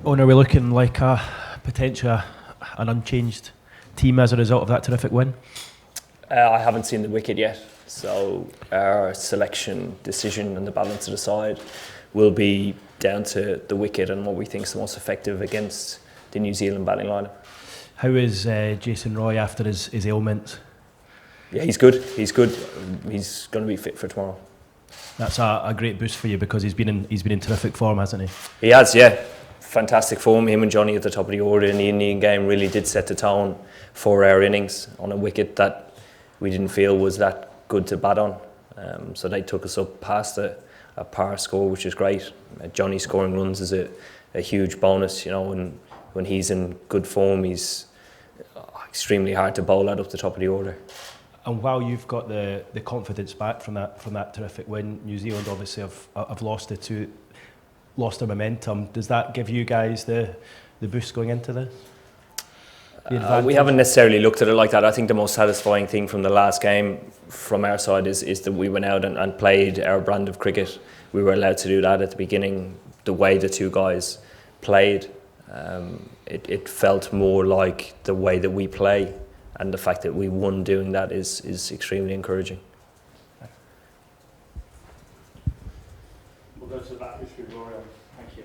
Owen, are we looking like a potentially an unchanged team as a result of that terrific win? I haven't seen the wicket yet, so our selection decision and the balance of the side will be down to the wicket and what we think is the most effective against the New Zealand batting lineup. How is Jason Roy after his ailments? Yeah, he's good. He's good. He's going to be fit for tomorrow. That's a great boost for you because he's been in terrific form, hasn't he? He has, yeah. Fantastic form. Him and Johnny at the top of the order in the Indian game really did set the tone for our innings on a wicket that we didn't feel was that good to bat on. So they took us up past a par score, which is great. Johnny scoring runs is a huge bonus. You know, when he's in good form, he's extremely hard to bowl at up the top of the order. And while you've got the confidence back from that terrific win, New Zealand obviously have lost their momentum. Does that give you guys the boost going into this? We haven't necessarily looked at it like that. I think the most satisfying thing from the last game from our side is that we went out and played our brand of cricket. We were allowed to do that at the beginning. The way the two guys played, it felt more like the way that we play, and the fact that we won doing that is extremely encouraging. We'll go to that issue, Gloria. Thank you.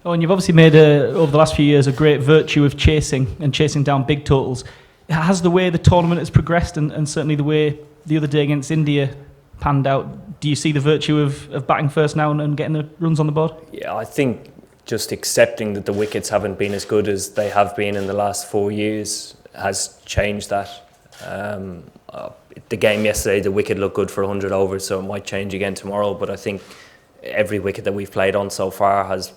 Oh, and you've obviously made, over the last few years, a great virtue of chasing down big totals. Has the way the tournament has progressed and certainly the way the other day against India panned out, do you see the virtue of batting first now and getting the runs on the board? Yeah, I think just accepting that the wickets haven't been as good as they have been in the last 4 years has changed that. The game yesterday, the wicket looked good for 100 overs, so it might change again tomorrow, but I think every wicket that we've played on so far has,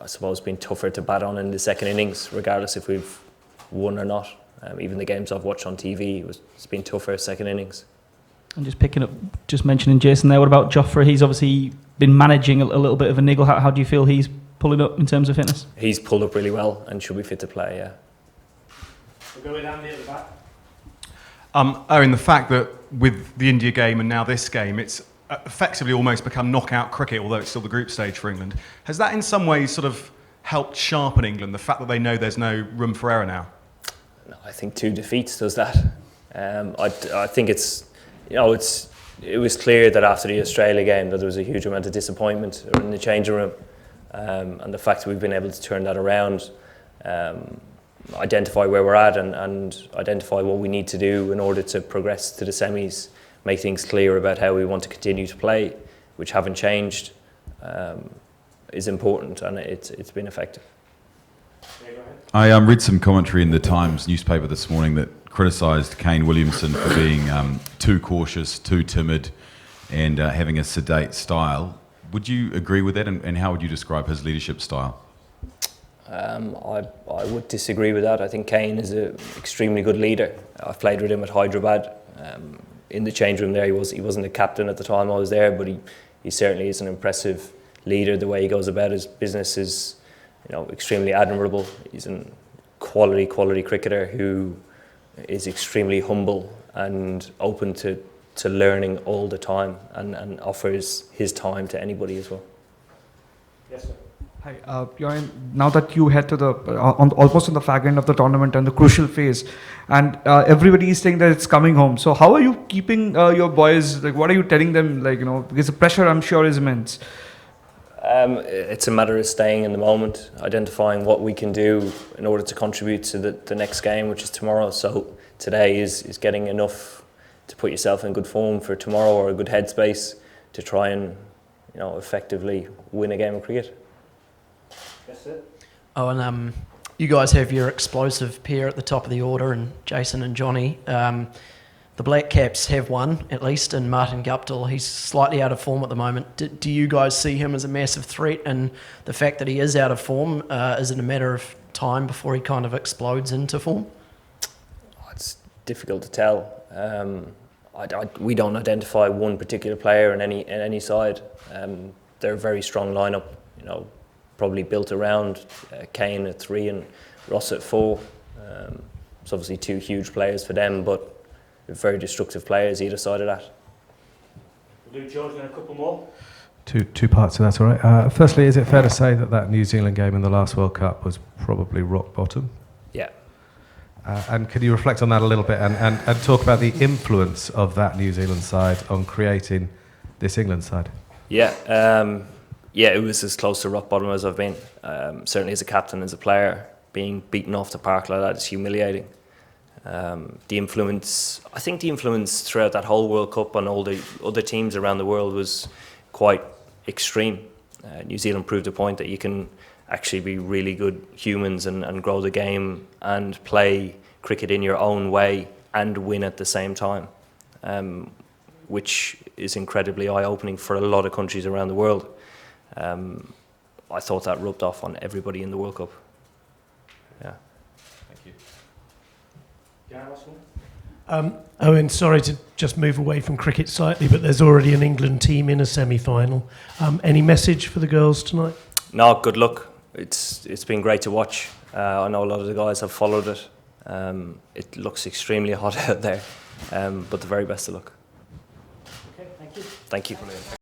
I suppose, been tougher to bat on in the second innings, regardless if we've won or not. Even the games I've watched on TV, it's been tougher second innings. And just mentioning Jason there, what about Jofra? He's obviously been managing a little bit of a niggle. How do you feel he's pulling up in terms of fitness? He's pulled up really well and should be fit to play, yeah. We'll go with Andy at the back. Owen, the fact that with the India game and now this game, it's effectively almost become knockout cricket, although it's still the group stage for England. Has that in some ways sort of helped sharpen England, the fact that they know there's no room for error now? No, I think 2 defeats does that. I think it was clear that after the Australia game that there was a huge amount of disappointment in the changing room, and the fact that we've been able to turn that around, identify where we're at and identify what we need to do in order to progress to the semis, make things clear about how we want to continue to play, which haven't changed, is important, and it's been effective. I read some commentary in the Times newspaper this morning that criticised Kane Williamson for being too cautious, too timid, and having a sedate style. Would you agree with that, and how would you describe his leadership style? I would disagree with that. I think Kane is an extremely good leader. I've played with him at Hyderabad. In the change room there, he wasn't a captain at the time I was there, but he certainly is an impressive leader. The way he goes about his business is, extremely admirable. He's a quality cricketer who is extremely humble and open to learning all the time and offers his time to anybody as well. Yes, sir. Hi, Eoin, now that you head to almost on the fag end of the tournament and the crucial phase, and everybody is saying that it's coming home. So how are you keeping your boys? Like, what are you telling them? Because the pressure, I'm sure, is immense. It's a matter of staying in the moment, identifying what we can do in order to contribute to the next game, which is tomorrow. So today is getting enough to put yourself in good form for tomorrow, or a good headspace to try and effectively win a game of cricket. That's it. Oh, and you guys have your explosive pair at the top of the order, and Jason and Johnny. The Black Caps have one, at least, in Martin Guptill. He's slightly out of form at the moment. Do you guys see him as a massive threat? And the fact that he is out of form, is it a matter of time before he kind of explodes into form? It's difficult to tell. We don't identify one particular player in any side. They're a very strong lineup, probably built around Kane at 3 and Ross at 4. It's obviously 2 huge players for them, but very destructive players either side of that. We'll do George and a couple more. Two parts to that, all right. Firstly, is it fair to say that New Zealand game in the last World Cup was probably rock bottom? Yeah. And could you reflect on that a little bit and talk about the influence of that New Zealand side on creating this England side? Yeah, it was as close to rock bottom as I've been. Certainly as a captain, as a player, being beaten off the park like that is humiliating. The influence throughout that whole World Cup on all the other teams around the world was quite extreme. New Zealand proved a point that you can actually be really good humans and grow the game and play cricket in your own way and win at the same time, which is incredibly eye-opening for a lot of countries around the world. I thought that rubbed off on everybody in the World Cup. Yeah. Thank you. Eoin, sorry to just move away from cricket slightly, but there's already an England team in a semi-final. Any message for the girls tonight? No, good luck. It's been great to watch. I know a lot of the guys have followed it. It looks extremely hot out there, but the very best of luck. Okay, thank you. Thank you.